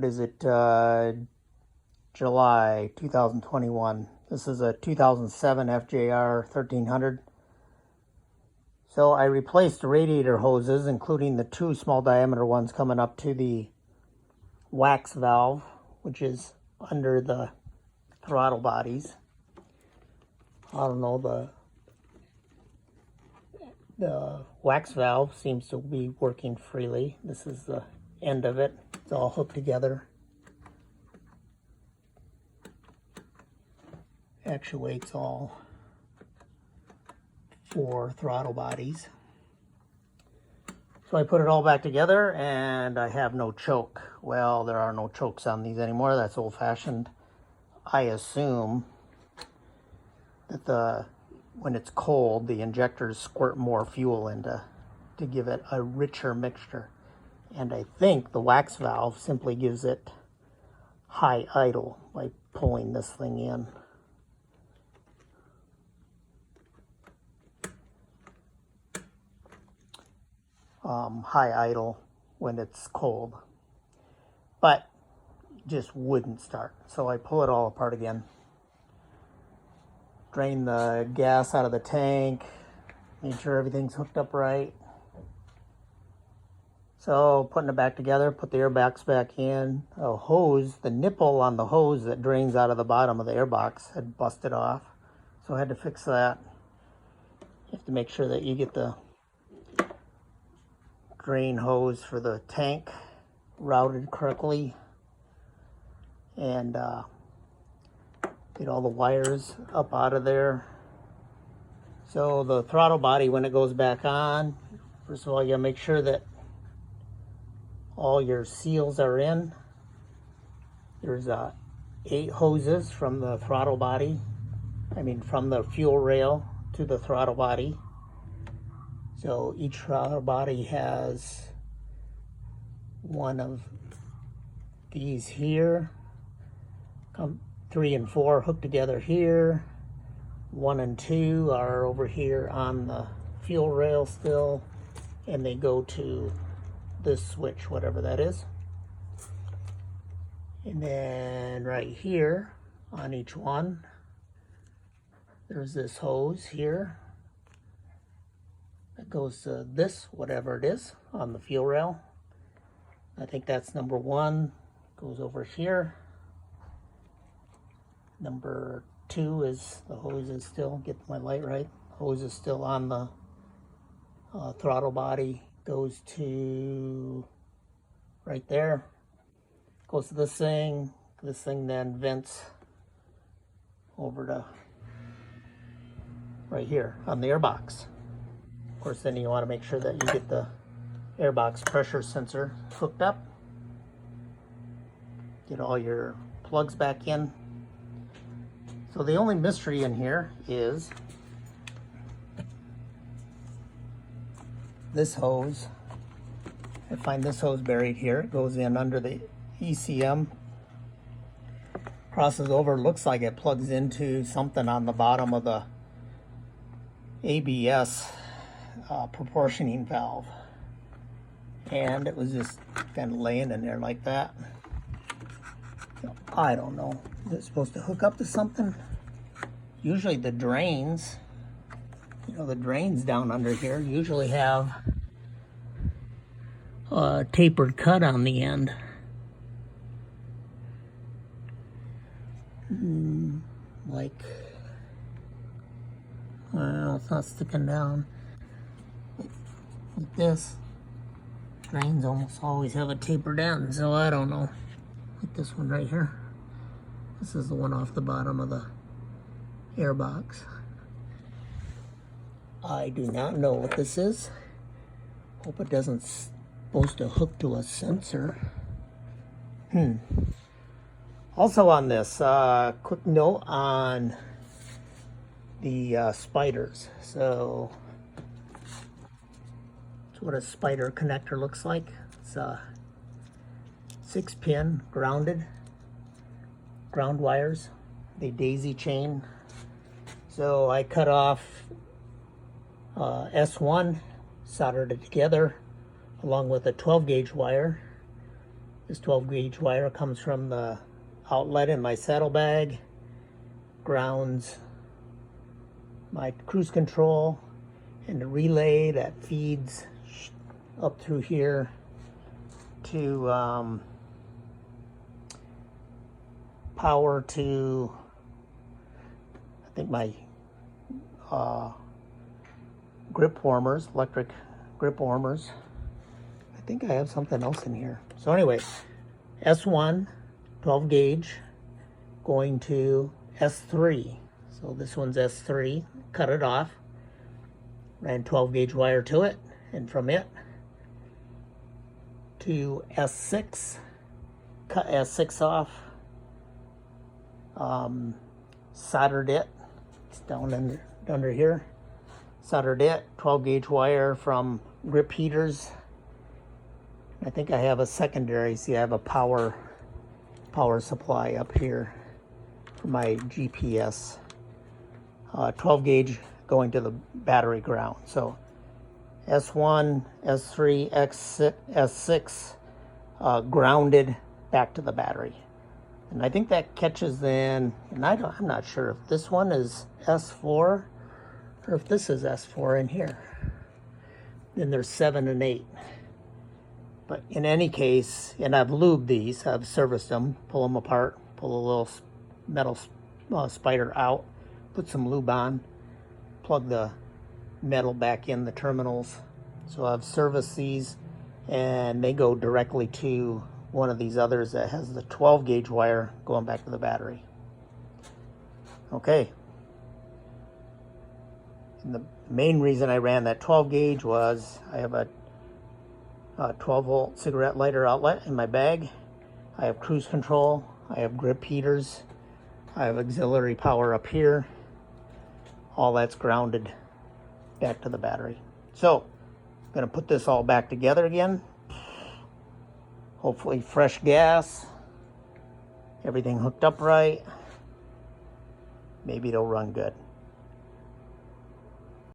what is it, July 2021. This is a 2007 FJR1300. So I replaced the radiator hoses, including the two small diameter ones coming up to the wax valve, which is under the throttle bodies. I don't know, the wax valve seems to be working freely. This is the end of it. It's all hooked together. Actuates all four throttle bodies. So I put it all back together and I have no choke. Well, there are no chokes on these anymore. That's old-fashioned. I assume that when it's cold, the injectors squirt more fuel into to give it a richer mixture. And I think the wax valve simply gives it high idle by pulling this thing in. High idle when it's cold, but just wouldn't start. So I pull it all apart again, drain the gas out of the tank, make sure everything's hooked up right. So putting it back together, put the airbox back in. A hose, the nipple on the hose that drains out of the bottom of the airbox had busted off, so I had to fix that. You have to make sure that you get the drain hose for the tank routed correctly, and get all the wires up out of there. So the throttle body, when it goes back on, first of all, you gotta make sure that all your seals are in. There's 8 hoses from the throttle body, from the fuel rail to the throttle body. So each throttle body has one of these here. 3 and 4 hooked together here. 1 and 2 are over here on the fuel rail still, and they go to this switch, whatever that is. And then right here on each one, there's this hose here that goes to this, whatever it is, on the fuel rail. I think that's number 1, goes over here. Number 2 is, the hose is still, get my light right, hose is still on the throttle body, goes to right there, goes to this thing then vents over to right here on the airbox. Of course, then you want to make sure that you get the airbox pressure sensor hooked up. Get all your plugs back in. So the only mystery in here is this hose. I find this hose buried here. It goes in under the ECM, crosses over, looks like it plugs into something on the bottom of the ABS proportioning valve, and it was just kind of laying in there like that. So, I don't know, is it supposed to hook up to something? Usually the drains, the drains down under here usually have a tapered cut on the end. Well, it's not sticking down. Like this, drains almost always have a tapered end, so I don't know. Like this one right here. This is the one off the bottom of the airbox. I do not know what this is. Hope it doesn't supposed to hook to a sensor. Also on this, quick note on the spiders. So that's what a spider connector looks like. It's a 6-pin ground wires. They daisy chain. So I cut off S1, soldered it together along with a 12 gauge wire. This 12 gauge wire comes from the outlet in my saddlebag, grounds my cruise control, and the relay that feeds up through here to power to, I think, my grip warmers, electric grip warmers. I think I have something else in here. So anyway, S1, 12 gauge, going to S3. So this one's S3, cut it off, ran 12 gauge wire to it, and from it to S6, cut S6 off, soldered it, it's down under here, soldered it, 12 gauge wire from grip heaters. I think I have a secondary, see I have a power supply up here for my GPS. 12 gauge going to the battery ground. So S1, S3, S6 grounded back to the battery. And I think that catches then, and I'm not sure if this one is S4 or if this is S4 in here. Then there's 7 and 8. But in any case, and I've lubed these, I've serviced them, pull them apart, pull a little metal spider out, put some lube on, plug the metal back in the terminals. So I've serviced these, and they go directly to one of these others that has the 12 gauge wire going back to the battery. Okay. And the main reason I ran that 12 gauge was I have a 12 volt cigarette lighter outlet in my bag. I have cruise control. I have grip heaters. I have auxiliary power up here. All that's grounded back to the battery. So I'm going to put this all back together again. Hopefully fresh gas. Everything hooked up right. Maybe it'll run good.